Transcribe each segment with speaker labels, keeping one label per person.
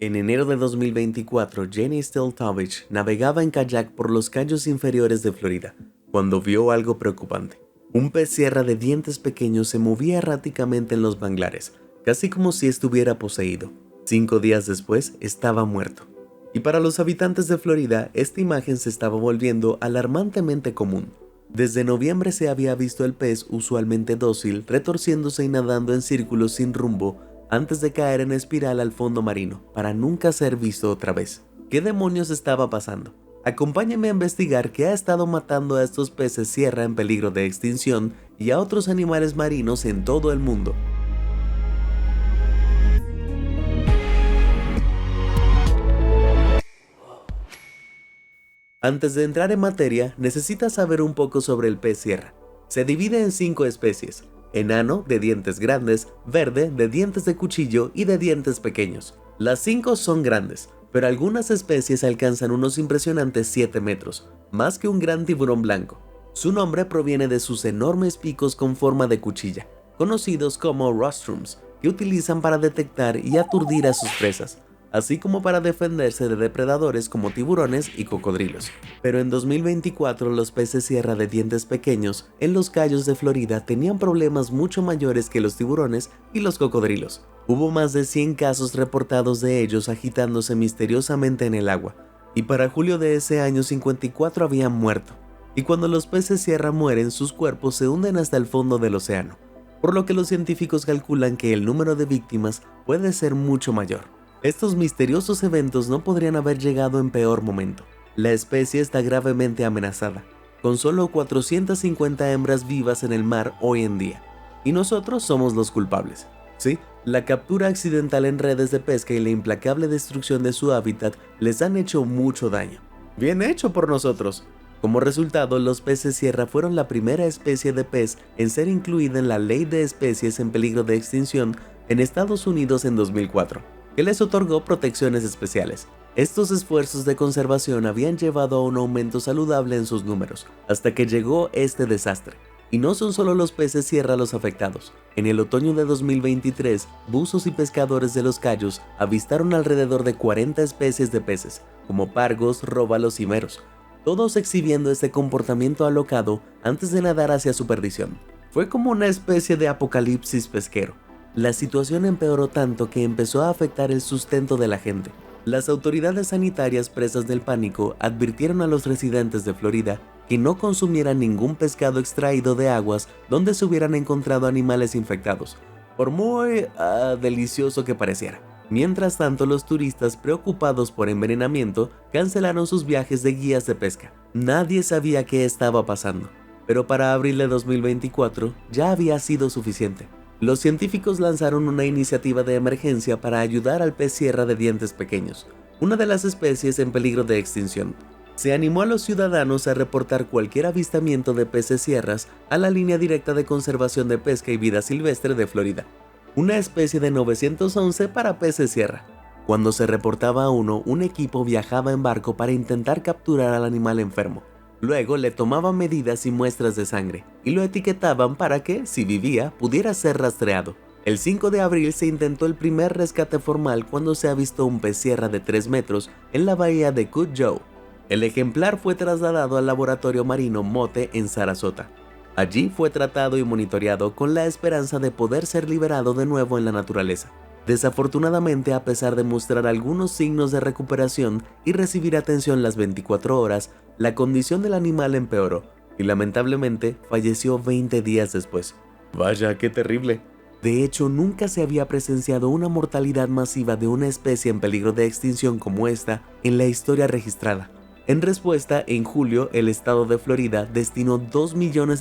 Speaker 1: En enero de 2024, Jenny Steltovich navegaba en kayak por los cayos inferiores de Florida, cuando vio algo preocupante. Un pez sierra de dientes pequeños se movía erráticamente en los manglares, casi como si estuviera poseído. 5 días después, estaba muerto. Y para los habitantes de Florida, esta imagen se estaba volviendo alarmantemente común. Desde noviembre se había visto el pez usualmente dócil retorciéndose y nadando en círculos sin rumbo antes de caer en espiral al fondo marino, para nunca ser visto otra vez. ¿Qué demonios estaba pasando? Acompáñame a investigar qué ha estado matando a estos peces sierra en peligro de extinción y a otros animales marinos en todo el mundo. Antes de entrar en materia, necesitas saber un poco sobre el pez sierra. Se divide en 5 especies: enano, de dientes grandes; verde, de dientes de cuchillo; y de dientes pequeños. Las 5 son grandes, pero algunas especies alcanzan unos impresionantes 7 metros, más que un gran tiburón blanco. Su nombre proviene de sus enormes picos con forma de cuchilla, conocidos como rostrums, que utilizan para detectar y aturdir a sus presas, así como para defenderse de depredadores como tiburones y cocodrilos. Pero en 2024 los peces sierra de dientes pequeños en los cayos de Florida tenían problemas mucho mayores que los tiburones y los cocodrilos. Hubo más de 100 casos reportados de ellos agitándose misteriosamente en el agua, y para julio de ese año 54 habían muerto. Y cuando los peces sierra mueren, sus cuerpos se hunden hasta el fondo del océano, por lo que los científicos calculan que el número de víctimas puede ser mucho mayor. Estos misteriosos eventos no podrían haber llegado en peor momento. La especie está gravemente amenazada, con solo 450 hembras vivas en el mar hoy en día. Y nosotros somos los culpables. Sí, la captura accidental en redes de pesca y la implacable destrucción de su hábitat les han hecho mucho daño. Bien hecho por nosotros. Como resultado, los peces sierra fueron la primera especie de pez en ser incluida en la Ley de Especies en Peligro de Extinción en Estados Unidos en 2004. Que les otorgó protecciones especiales. Estos esfuerzos de conservación habían llevado a un aumento saludable en sus números, hasta que llegó este desastre. Y no son solo los peces sierra los afectados. En el otoño de 2023, buzos y pescadores de los cayos avistaron alrededor de 40 especies de peces, como pargos, róbalos y meros, todos exhibiendo este comportamiento alocado antes de nadar hacia su perdición. Fue como una especie de apocalipsis pesquero. La situación empeoró tanto que empezó a afectar el sustento de la gente. Las autoridades sanitarias, presas del pánico, advirtieron a los residentes de Florida que no consumieran ningún pescado extraído de aguas donde se hubieran encontrado animales infectados, por muy delicioso que pareciera. Mientras tanto, los turistas, preocupados por envenenamiento, cancelaron sus viajes de guías de pesca. Nadie sabía qué estaba pasando, pero para abril de 2024 ya había sido suficiente. Los científicos lanzaron una iniciativa de emergencia para ayudar al pez sierra de dientes pequeños, una de las especies en peligro de extinción. Se animó a los ciudadanos a reportar cualquier avistamiento de peces sierras a la Línea Directa de Conservación de Pesca y Vida Silvestre de Florida, una especie de 911 para peces sierra. Cuando se reportaba uno, un equipo viajaba en barco para intentar capturar al animal enfermo. Luego le tomaban medidas y muestras de sangre, y lo etiquetaban para que, si vivía, pudiera ser rastreado. El 5 de abril se intentó el primer rescate formal cuando se avistó un pez sierra de 3 metros en la bahía de Cudjoe. El ejemplar fue trasladado al laboratorio marino Mote en Sarasota. Allí fue tratado y monitoreado con la esperanza de poder ser liberado de nuevo en la naturaleza. Desafortunadamente, a pesar de mostrar algunos signos de recuperación y recibir atención las 24 horas, la condición del animal empeoró y lamentablemente falleció 20 días después. Vaya, qué terrible. De hecho, nunca se había presenciado una mortalidad masiva de una especie en peligro de extinción como esta en la historia registrada. En respuesta, en julio, el estado de Florida destinó $2 millones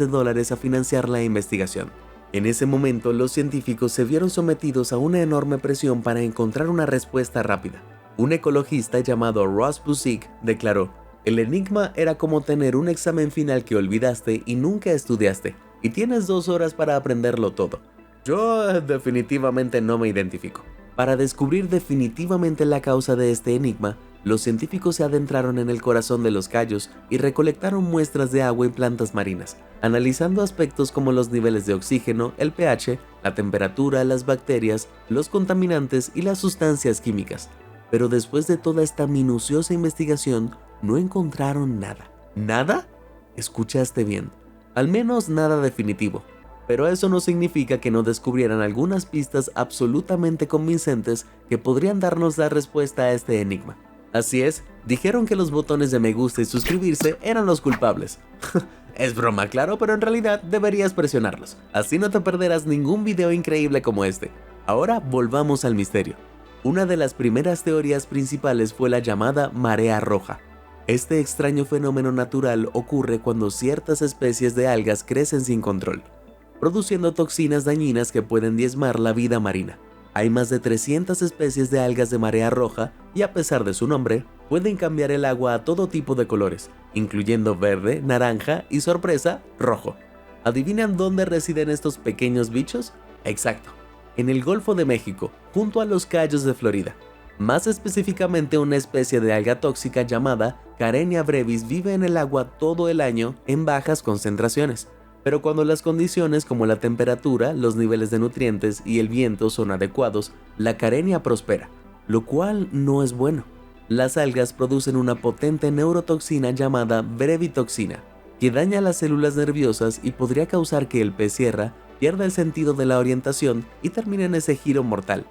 Speaker 1: a financiar la investigación. En ese momento, los científicos se vieron sometidos a una enorme presión para encontrar una respuesta rápida. Un ecologista llamado Ross Busick declaró: "El enigma era como tener un examen final que olvidaste y nunca estudiaste, y tienes 2 horas para aprenderlo todo. Yo definitivamente no me identifico". Para descubrir definitivamente la causa de este enigma, los científicos se adentraron en el corazón de los cayos y recolectaron muestras de agua y plantas marinas, analizando aspectos como los niveles de oxígeno, el pH, la temperatura, las bacterias, los contaminantes y las sustancias químicas. pero después de toda esta minuciosa investigación no encontraron nada. ¿Nada? Escuchaste bien, al menos nada definitivo. Pero eso no significa que no descubrieran algunas pistas absolutamente convincentes que podrían darnos la respuesta a este enigma. Así es, dijeron que los botones de me gusta y suscribirse eran los culpables. Es broma, claro, pero en realidad deberías presionarlos, así no te perderás ningún video increíble como este. Ahora volvamos al misterio. Una de las primeras teorías principales fue la llamada marea roja. Este extraño fenómeno natural ocurre cuando ciertas especies de algas crecen sin control, produciendo toxinas dañinas que pueden diezmar la vida marina. Hay más de 300 especies de algas de marea roja y a pesar de su nombre, pueden cambiar el agua a todo tipo de colores, incluyendo verde, naranja y, sorpresa, rojo. ¿Adivinan dónde residen estos pequeños bichos? Exacto, en el Golfo de México, junto a los Cayos de Florida. Más específicamente, una especie de alga tóxica llamada Karenia brevis vive en el agua todo el año en bajas concentraciones. Pero cuando las condiciones como la temperatura, los niveles de nutrientes y el viento son adecuados, la Karenia prospera, lo cual no es bueno. Las algas producen una potente neurotoxina llamada brevitoxina, que daña las células nerviosas y podría causar que el pez sierra pierda el sentido de la orientación y termine en ese giro mortal.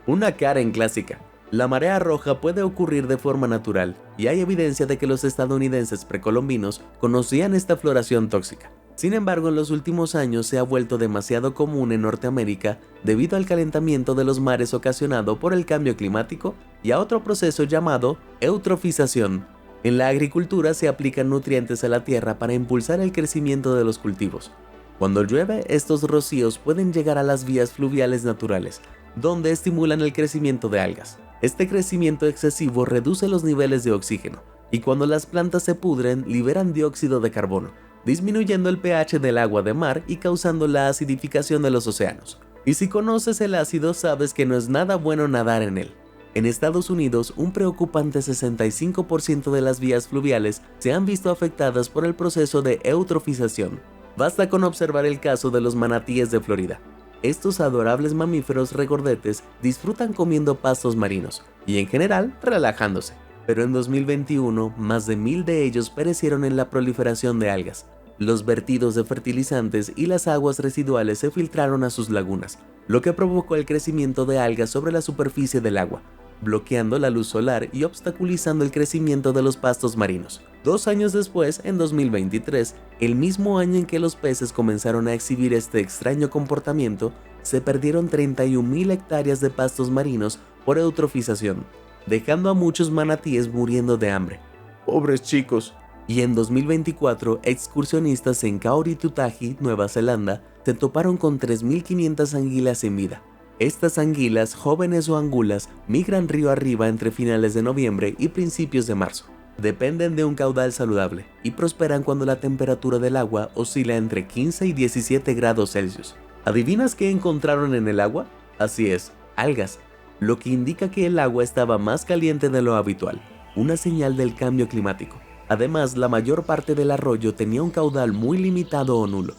Speaker 1: Una Karen clásica. La marea roja puede ocurrir de forma natural, y hay evidencia de que los estadounidenses precolombinos conocían esta floración tóxica. Sin embargo, en los últimos años se ha vuelto demasiado común en Norteamérica debido al calentamiento de los mares ocasionado por el cambio climático y a otro proceso llamado eutrofización. En la agricultura se aplican nutrientes a la tierra para impulsar el crecimiento de los cultivos. Cuando llueve, estos rocíos pueden llegar a las vías fluviales naturales, donde estimulan el crecimiento de algas. Este crecimiento excesivo reduce los niveles de oxígeno, y cuando las plantas se pudren, liberan dióxido de carbono, disminuyendo el pH del agua de mar y causando la acidificación de los océanos. Y si conoces el ácido, sabes que no es nada bueno nadar en él. En Estados Unidos, un preocupante 65% de las vías fluviales se han visto afectadas por el proceso de eutrofización. Basta con observar el caso de los manatíes de Florida. Estos adorables mamíferos regordetes disfrutan comiendo pastos marinos y en general relajándose. Pero en 2021, más de 1000 de ellos perecieron en la proliferación de algas. Los vertidos de fertilizantes y las aguas residuales se filtraron a sus lagunas, lo que provocó el crecimiento de algas sobre la superficie del agua, bloqueando la luz solar y obstaculizando el crecimiento de los pastos marinos. 2 años después, en 2023, el mismo año en que los peces comenzaron a exhibir este extraño comportamiento, se perdieron 31.000 hectáreas de pastos marinos por eutrofización, dejando a muchos manatíes muriendo de hambre. ¡Pobres chicos! Y en 2024, excursionistas en Kauri-Tutahi, Nueva Zelanda, se toparon con 3.500 anguilas sin vida. Estas anguilas, jóvenes o angulas, migran río arriba entre finales de noviembre y principios de marzo. Dependen de un caudal saludable y prosperan cuando la temperatura del agua oscila entre 15 y 17 grados Celsius. ¿Adivinas qué encontraron en el agua? Así es, algas, lo que indica que el agua estaba más caliente de lo habitual, una señal del cambio climático. Además, la mayor parte del arroyo tenía un caudal muy limitado o nulo.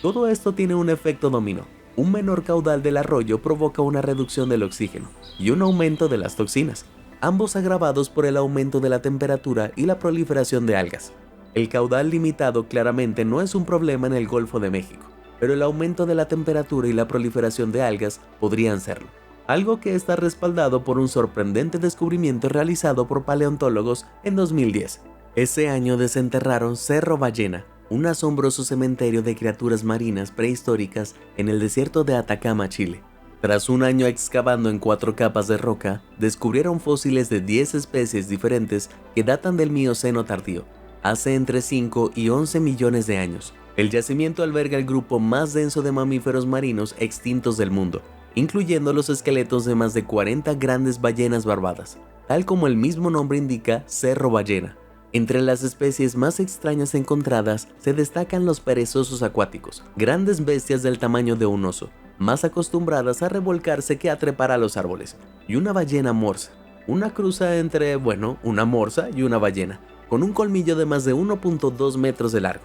Speaker 1: Todo esto tiene un efecto dominó. Un menor caudal del arroyo provoca una reducción del oxígeno y un aumento de las toxinas, ambos agravados por el aumento de la temperatura y la proliferación de algas. El caudal limitado claramente no es un problema en el Golfo de México, pero el aumento de la temperatura y la proliferación de algas podrían serlo, algo que está respaldado por un sorprendente descubrimiento realizado por paleontólogos en 2010. Ese año desenterraron Cerro Ballena, un asombroso cementerio de criaturas marinas prehistóricas en el desierto de Atacama, Chile. Tras un año excavando en 4 capas de roca, descubrieron fósiles de 10 especies diferentes que datan del Mioceno tardío, hace entre 5 y 11 millones de años. El yacimiento alberga el grupo más denso de mamíferos marinos extintos del mundo, incluyendo los esqueletos de más de 40 grandes ballenas barbadas, tal como el mismo nombre indica, Cerro Ballena. Entre las especies más extrañas encontradas se destacan los perezosos acuáticos, grandes bestias del tamaño de un oso, más acostumbradas a revolcarse que a trepar a los árboles, y una ballena morsa, una cruza entre, una morsa y una ballena, con un colmillo de más de 1.2 metros de largo.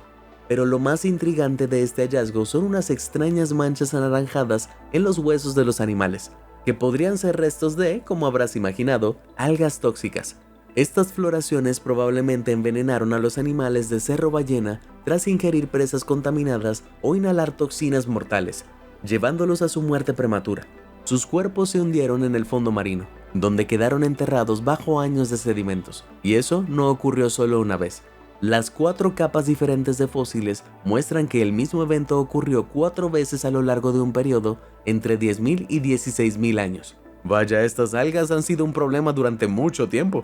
Speaker 1: Pero lo más intrigante de este hallazgo son unas extrañas manchas anaranjadas en los huesos de los animales, que podrían ser restos de, como habrás imaginado, algas tóxicas. Estas floraciones probablemente envenenaron a los animales de cerro ballena tras ingerir presas contaminadas o inhalar toxinas mortales, llevándolos a su muerte prematura. Sus cuerpos se hundieron en el fondo marino, donde quedaron enterrados bajo años de sedimentos, y eso no ocurrió solo una vez. Las 4 capas diferentes de fósiles muestran que el mismo evento ocurrió 4 veces a lo largo de un periodo entre 10.000 y 16.000 años. Vaya, estas algas han sido un problema durante mucho tiempo.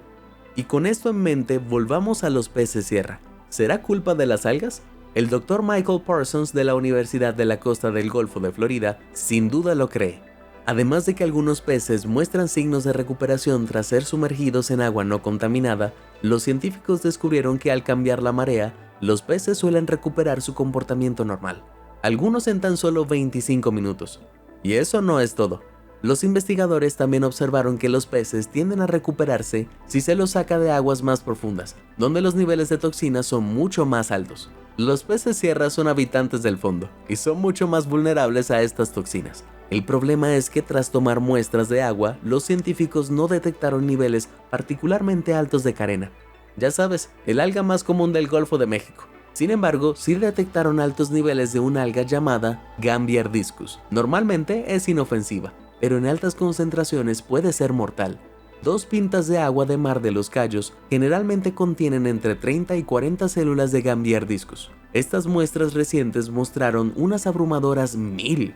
Speaker 1: Y con esto en mente, volvamos a los peces sierra. ¿Será culpa de las algas? El Dr. Michael Parsons de la Universidad de la Costa del Golfo de Florida sin duda lo cree. Además de que algunos peces muestran signos de recuperación tras ser sumergidos en agua no contaminada, los científicos descubrieron que al cambiar la marea, los peces suelen recuperar su comportamiento normal, algunos en tan solo 25 minutos. Y eso no es todo. Los investigadores también observaron que los peces tienden a recuperarse si se los saca de aguas más profundas, donde los niveles de toxinas son mucho más altos. Los peces sierra son habitantes del fondo y son mucho más vulnerables a estas toxinas. El problema es que tras tomar muestras de agua, los científicos no detectaron niveles particularmente altos de carena. Ya sabes, el alga más común del Golfo de México. Sin embargo, sí detectaron altos niveles de una alga llamada Gambierdiscus. Normalmente es inofensiva, pero en altas concentraciones puede ser mortal. 2 pintas de agua de Mar de los Cayos generalmente contienen entre 30 y 40 células de Gambierdiscus. Estas muestras recientes mostraron unas abrumadoras 1000.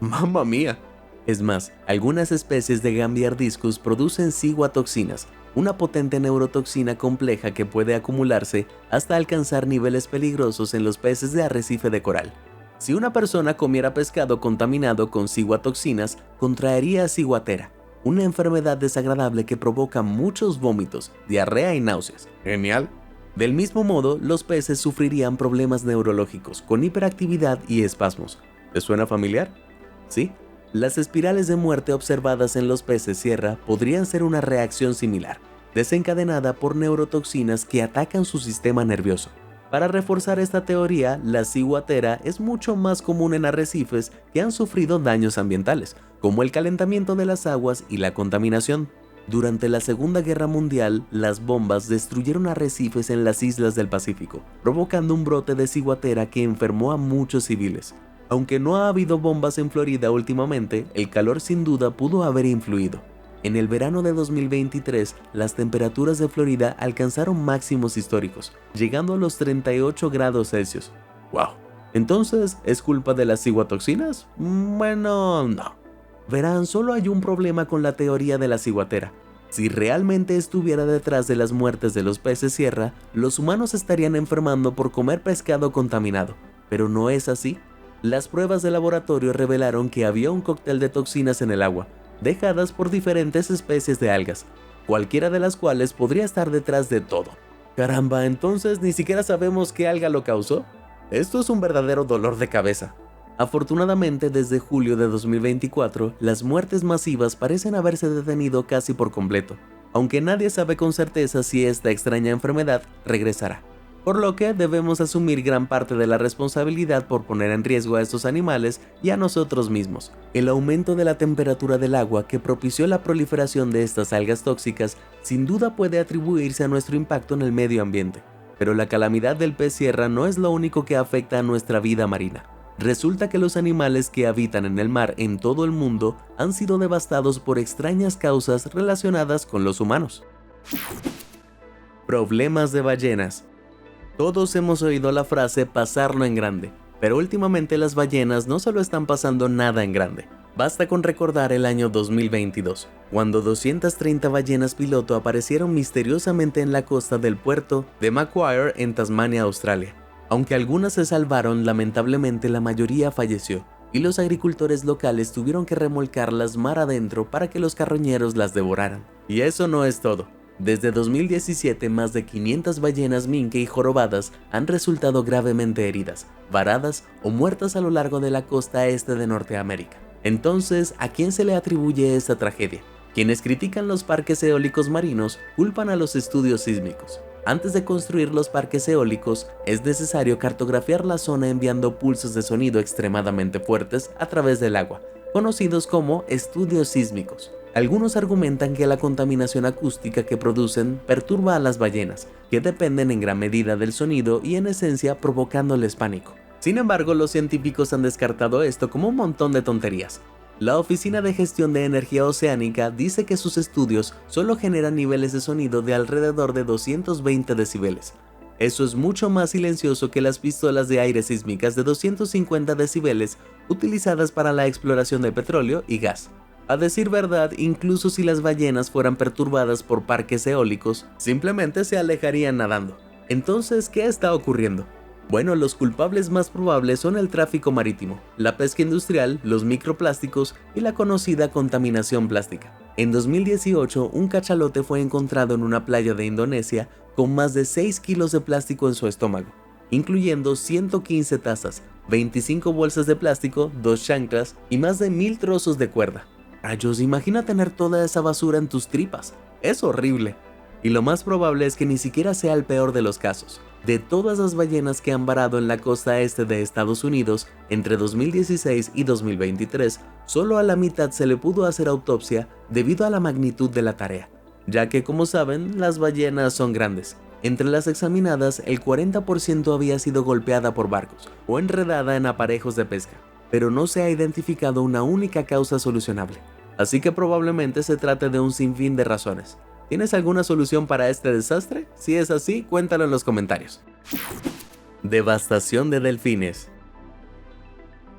Speaker 1: ¡Mamma mía! Es más, algunas especies de Gambierdiscus producen ciguatoxinas, una potente neurotoxina compleja que puede acumularse hasta alcanzar niveles peligrosos en los peces de arrecife de coral. Si una persona comiera pescado contaminado con ciguatoxinas, contraería ciguatera, una enfermedad desagradable que provoca muchos vómitos, diarrea y náuseas. ¡Genial! Del mismo modo, los peces sufrirían problemas neurológicos con hiperactividad y espasmos. ¿Te suena familiar? Sí, las espirales de muerte observadas en los peces sierra podrían ser una reacción similar, desencadenada por neurotoxinas que atacan su sistema nervioso. Para reforzar esta teoría, la ciguatera es mucho más común en arrecifes que han sufrido daños ambientales, como el calentamiento de las aguas y la contaminación. Durante la Segunda Guerra Mundial, las bombas destruyeron arrecifes en las islas del Pacífico, provocando un brote de ciguatera que enfermó a muchos civiles. Aunque no ha habido bombas en Florida últimamente, el calor sin duda pudo haber influido. En el verano de 2023, las temperaturas de Florida alcanzaron máximos históricos, llegando a los 38 grados Celsius. ¡Wow! ¿Entonces es culpa de las ciguatoxinas? Bueno, no. Verán, solo hay un problema con la teoría de la ciguatera. Si realmente estuviera detrás de las muertes de los peces sierra, los humanos estarían enfermando por comer pescado contaminado. Pero no es así. Las pruebas de laboratorio revelaron que había un cóctel de toxinas en el agua, dejadas por diferentes especies de algas, cualquiera de las cuales podría estar detrás de todo. Caramba, entonces ni siquiera sabemos qué alga lo causó. Esto es un verdadero dolor de cabeza. Afortunadamente, desde julio de 2024, las muertes masivas parecen haberse detenido casi por completo, aunque nadie sabe con certeza si esta extraña enfermedad regresará. Por lo que debemos asumir gran parte de la responsabilidad por poner en riesgo a estos animales y a nosotros mismos. El aumento de la temperatura del agua que propició la proliferación de estas algas tóxicas sin duda puede atribuirse a nuestro impacto en el medio ambiente. Pero la calamidad del pez sierra no es lo único que afecta a nuestra vida marina. Resulta que los animales que habitan en el mar en todo el mundo han sido devastados por extrañas causas relacionadas con los humanos. Problemas de ballenas. Todos hemos oído la frase pasarlo en grande, pero últimamente las ballenas no solo están pasando nada en grande. Basta con recordar el año 2022, cuando 230 ballenas piloto aparecieron misteriosamente en la costa del puerto de Macquarie en Tasmania, Australia. Aunque algunas se salvaron, lamentablemente la mayoría falleció, y los agricultores locales tuvieron que remolcarlas mar adentro para que los carroñeros las devoraran. Y eso no es todo. Desde 2017, más de 500 ballenas minke y jorobadas han resultado gravemente heridas, varadas o muertas a lo largo de la costa este de Norteamérica. Entonces, ¿a quién se le atribuye esta tragedia? Quienes critican los parques eólicos marinos culpan a los estudios sísmicos. Antes de construir los parques eólicos, es necesario cartografiar la zona enviando pulsos de sonido extremadamente fuertes a través del agua, conocidos como estudios sísmicos. Algunos argumentan que la contaminación acústica que producen perturba a las ballenas, que dependen en gran medida del sonido y en esencia provocándoles pánico. Sin embargo, los científicos han descartado esto como un montón de tonterías. La Oficina de Gestión de Energía Oceánica dice que sus estudios solo generan niveles de sonido de alrededor de 220 decibeles. Eso es mucho más silencioso que las pistolas de aire sísmicas de 250 decibeles utilizadas para la exploración de petróleo y gas. A decir verdad, incluso si las ballenas fueran perturbadas por parques eólicos, simplemente se alejarían nadando. Entonces, ¿qué está ocurriendo? Bueno, los culpables más probables son el tráfico marítimo, la pesca industrial, los microplásticos y la conocida contaminación plástica. En 2018, un cachalote fue encontrado en una playa de Indonesia con más de 6 kilos de plástico en su estómago, incluyendo 115 tazas, 25 bolsas de plástico, 2 chanclas y más de 1000 trozos de cuerda. Rayos, imagina tener toda esa basura en tus tripas. Es horrible. Y lo más probable es que ni siquiera sea el peor de los casos. De todas las ballenas que han varado en la costa este de Estados Unidos entre 2016 y 2023, solo a la mitad se le pudo hacer autopsia debido a la magnitud de la tarea, ya que, como saben, las ballenas son grandes. Entre las examinadas, el 40% había sido golpeada por barcos o enredada en aparejos de pesca, pero no se ha identificado una única causa solucionable. Así que probablemente se trate de un sinfín de razones. ¿Tienes alguna solución para este desastre? Si es así, cuéntalo en los comentarios. Devastación de delfines.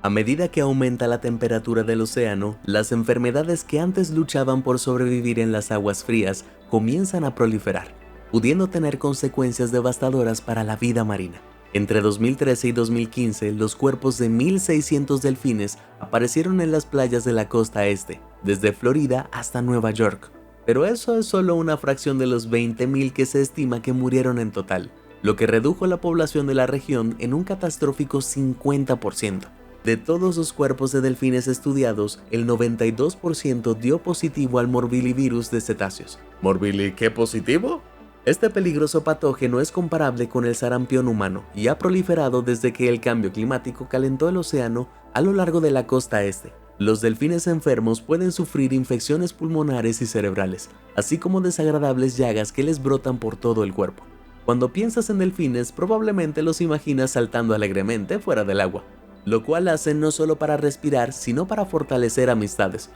Speaker 1: A medida que aumenta la temperatura del océano, las enfermedades que antes luchaban por sobrevivir en las aguas frías comienzan a proliferar, pudiendo tener consecuencias devastadoras para la vida marina. Entre 2013 y 2015, los cuerpos de 1.600 delfines aparecieron en las playas de la costa este, desde Florida hasta Nueva York. Pero eso es solo una fracción de los 20.000 que se estima que murieron en total, lo que redujo la población de la región en un catastrófico 50%. De todos los cuerpos de delfines estudiados, el 92% dio positivo al morbillivirus de cetáceos. ¿Morbilli qué positivo? Este peligroso patógeno es comparable con el sarampión humano y ha proliferado desde que el cambio climático calentó el océano a lo largo de la costa este. Los delfines enfermos pueden sufrir infecciones pulmonares y cerebrales, así como desagradables llagas que les brotan por todo el cuerpo. Cuando piensas en delfines, probablemente los imaginas saltando alegremente fuera del agua, lo cual hacen no solo para respirar, sino para fortalecer amistades.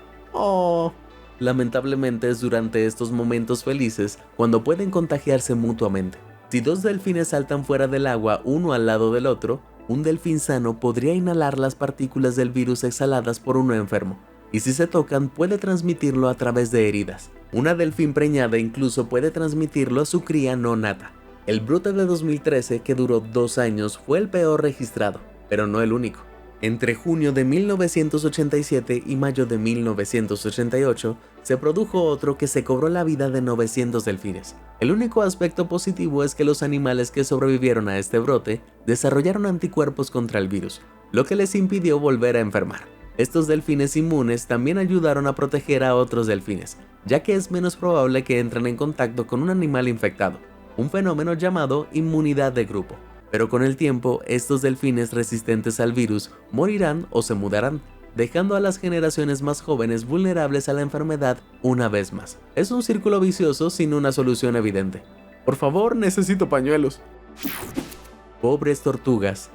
Speaker 1: Lamentablemente es durante estos momentos felices cuando pueden contagiarse mutuamente. Si dos delfines saltan fuera del agua uno al lado del otro, un delfín sano podría inhalar las partículas del virus exhaladas por uno enfermo, y si se tocan puede transmitirlo a través de heridas. Una delfín preñada incluso puede transmitirlo a su cría no nata. El brote de 2013, que duró 2 años, fue el peor registrado, pero no el único. Entre junio de 1987 y mayo de 1988, se produjo otro que se cobró la vida de 900 delfines. El único aspecto positivo es que los animales que sobrevivieron a este brote desarrollaron anticuerpos contra el virus, lo que les impidió volver a enfermar. Estos delfines inmunes también ayudaron a proteger a otros delfines, ya que es menos probable que entren en contacto con un animal infectado, un fenómeno llamado inmunidad de grupo. Pero con el tiempo, estos delfines resistentes al virus morirán o se mudarán, dejando a las generaciones más jóvenes vulnerables a la enfermedad una vez más. Es un círculo vicioso sin una solución evidente. Por favor, necesito pañuelos. Pobres tortugas.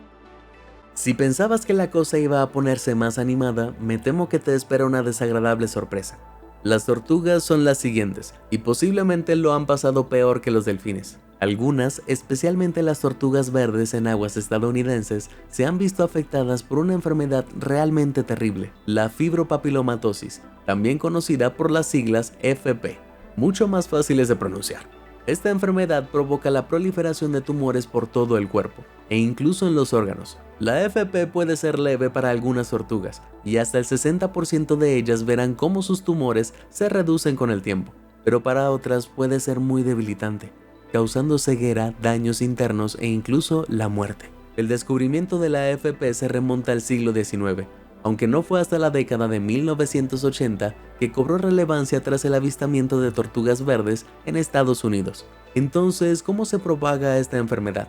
Speaker 1: Si pensabas que la cosa iba a ponerse más animada, me temo que te espera una desagradable sorpresa. Las tortugas son las siguientes, y posiblemente lo han pasado peor que los delfines. Algunas, especialmente las tortugas verdes en aguas estadounidenses, se han visto afectadas por una enfermedad realmente terrible, la fibropapilomatosis, también conocida por las siglas FP, mucho más fáciles de pronunciar. Esta enfermedad provoca la proliferación de tumores por todo el cuerpo, e incluso en los órganos. La FP puede ser leve para algunas tortugas, y hasta el 60% de ellas verán cómo sus tumores se reducen con el tiempo, pero para otras puede ser muy debilitante, causando ceguera, daños internos e incluso la muerte. El descubrimiento de la FP se remonta al siglo XIX, aunque no fue hasta la década de 1980 que cobró relevancia tras el avistamiento de tortugas verdes en Estados Unidos. Entonces, ¿cómo se propaga esta enfermedad?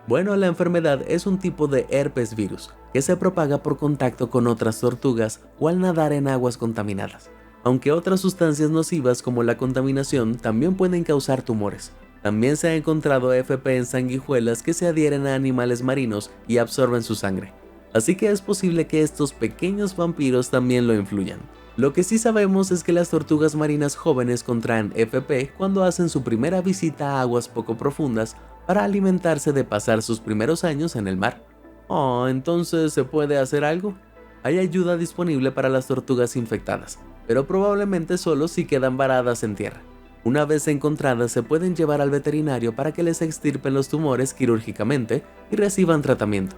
Speaker 1: Bueno, la enfermedad es un tipo de herpes virus que se propaga por contacto con otras tortugas o al nadar en aguas contaminadas. Aunque otras sustancias nocivas como la contaminación también pueden causar tumores. También se ha encontrado FP en sanguijuelas que se adhieren a animales marinos y absorben su sangre. Así que es posible que estos pequeños vampiros también lo influyan. Lo que sí sabemos es que las tortugas marinas jóvenes contraen FP cuando hacen su primera visita a aguas poco profundas para alimentarse de pasar sus primeros años en el mar. Oh, entonces ¿se puede hacer algo? Hay ayuda disponible para las tortugas infectadas, pero probablemente solo si quedan varadas en tierra. Una vez encontradas se pueden llevar al veterinario para que les extirpen los tumores quirúrgicamente y reciban tratamiento.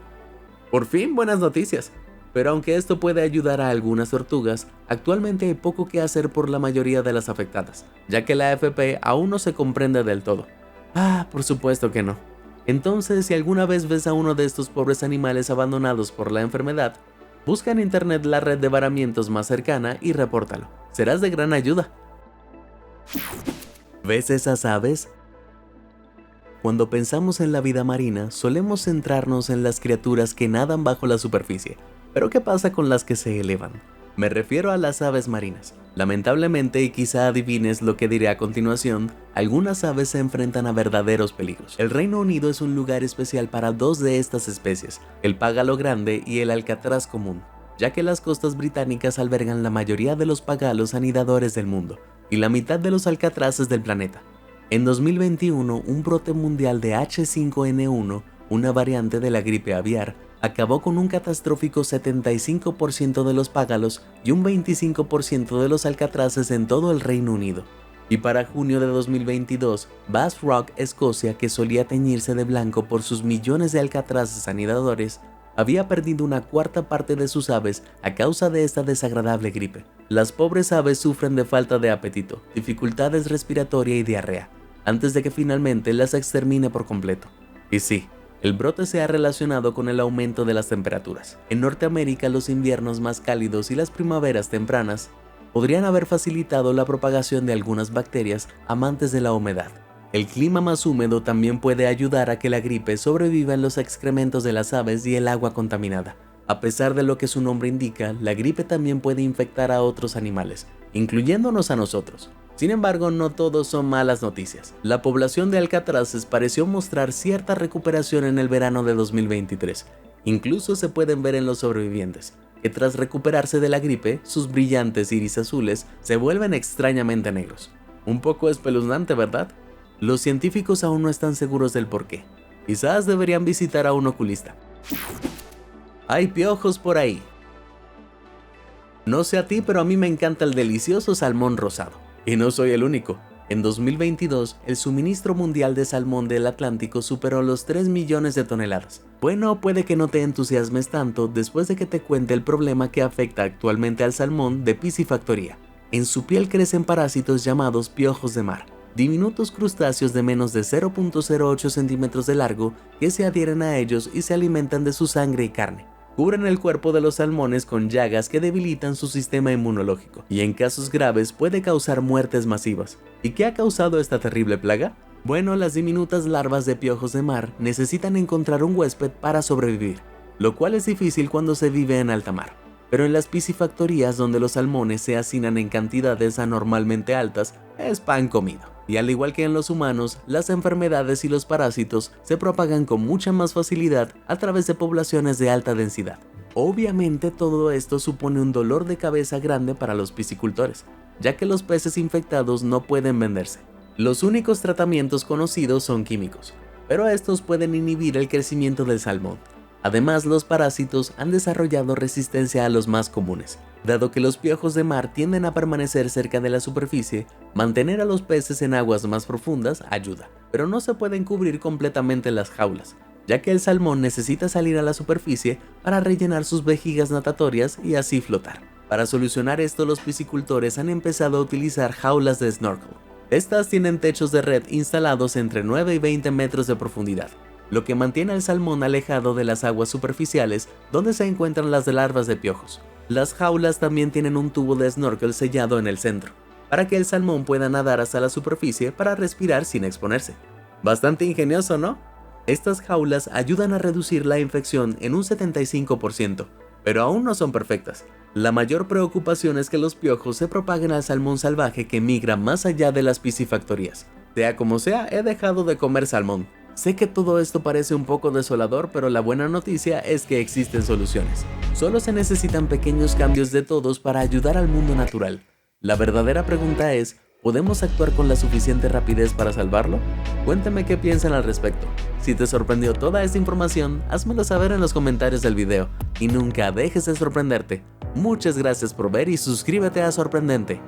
Speaker 1: Por fin, buenas noticias. Pero aunque esto puede ayudar a algunas tortugas, actualmente hay poco que hacer por la mayoría de las afectadas, ya que la FP aún no se comprende del todo. Ah, por supuesto que no. Entonces, si alguna vez ves a uno de estos pobres animales abandonados por la enfermedad, busca en internet la red de varamientos más cercana y repórtalo. Serás de gran ayuda. ¿Ves esas aves? Cuando pensamos en la vida marina, solemos centrarnos en las criaturas que nadan bajo la superficie. ¿Pero qué pasa con las que se elevan? Me refiero a las aves marinas. Lamentablemente, y quizá adivines lo que diré a continuación, algunas aves se enfrentan a verdaderos peligros. El Reino Unido es un lugar especial para dos de estas especies, el págalo grande y el alcatraz común, ya que las costas británicas albergan la mayoría de los págalos anidadores del mundo y la mitad de los alcatraces del planeta. En 2021, un brote mundial de H5N1, una variante de la gripe aviar, acabó con un catastrófico 75% de los págalos y un 25% de los alcatraces en todo el Reino Unido. Y para junio de 2022, Bass Rock, Escocia, que solía teñirse de blanco por sus millones de alcatraces anidadores, había perdido una cuarta parte de sus aves a causa de esta desagradable gripe. Las pobres aves sufren de falta de apetito, dificultades respiratorias y diarrea, antes de que finalmente las extermine por completo. Y sí, el brote se ha relacionado con el aumento de las temperaturas. En Norteamérica, los inviernos más cálidos y las primaveras tempranas podrían haber facilitado la propagación de algunas bacterias amantes de la humedad. El clima más húmedo también puede ayudar a que la gripe sobreviva en los excrementos de las aves y el agua contaminada. A pesar de lo que su nombre indica, la gripe también puede infectar a otros animales, incluyéndonos a nosotros. Sin embargo, no todos son malas noticias. La población de alcatraces pareció mostrar cierta recuperación en el verano de 2023. Incluso se pueden ver en los sobrevivientes, que tras recuperarse de la gripe, sus brillantes iris azules se vuelven extrañamente negros. Un poco espeluznante, ¿verdad? Los científicos aún no están seguros del porqué. Quizás deberían visitar a un oculista. Hay piojos por ahí. No sé a ti, pero a mí me encanta el delicioso salmón rosado. Y no soy el único. En 2022, el suministro mundial de salmón del Atlántico superó los 3 millones de toneladas. Bueno, puede que no te entusiasmes tanto después de que te cuente el problema que afecta actualmente al salmón de piscifactoría. En su piel crecen parásitos llamados piojos de mar, diminutos crustáceos de menos de 0.08 centímetros de largo que se adhieren a ellos y se alimentan de su sangre y carne. Cubren el cuerpo de los salmones con llagas que debilitan su sistema inmunológico y en casos graves puede causar muertes masivas. ¿Y qué ha causado esta terrible plaga? Bueno, las diminutas larvas de piojos de mar necesitan encontrar un huésped para sobrevivir, lo cual es difícil cuando se vive en alta mar. Pero en las piscifactorías donde los salmones se hacinan en cantidades anormalmente altas, es pan comido. Y al igual que en los humanos, las enfermedades y los parásitos se propagan con mucha más facilidad a través de poblaciones de alta densidad. Obviamente todo esto supone un dolor de cabeza grande para los piscicultores, ya que los peces infectados no pueden venderse. Los únicos tratamientos conocidos son químicos, pero estos pueden inhibir el crecimiento del salmón. Además, los parásitos han desarrollado resistencia a los más comunes. Dado que los piojos de mar tienden a permanecer cerca de la superficie, mantener a los peces en aguas más profundas ayuda, pero no se pueden cubrir completamente las jaulas, ya que el salmón necesita salir a la superficie para rellenar sus vejigas natatorias y así flotar. Para solucionar esto, los piscicultores han empezado a utilizar jaulas de snorkel. Estas tienen techos de red instalados entre 9 y 20 metros de profundidad, lo que mantiene al salmón alejado de las aguas superficiales donde se encuentran las larvas de piojos. Las jaulas también tienen un tubo de snorkel sellado en el centro, para que el salmón pueda nadar hasta la superficie para respirar sin exponerse. Bastante ingenioso, ¿no? Estas jaulas ayudan a reducir la infección en un 75%, pero aún no son perfectas. La mayor preocupación es que los piojos se propaguen al salmón salvaje que migra más allá de las piscifactorías. Sea como sea, he dejado de comer salmón. Sé que todo esto parece un poco desolador, pero la buena noticia es que existen soluciones. Solo se necesitan pequeños cambios de todos para ayudar al mundo natural. La verdadera pregunta es, ¿podemos actuar con la suficiente rapidez para salvarlo? Cuéntame qué piensan al respecto. Si te sorprendió toda esta información, házmelo saber en los comentarios del video. Y nunca dejes de sorprenderte. Muchas gracias por ver y suscríbete a Sorprendente.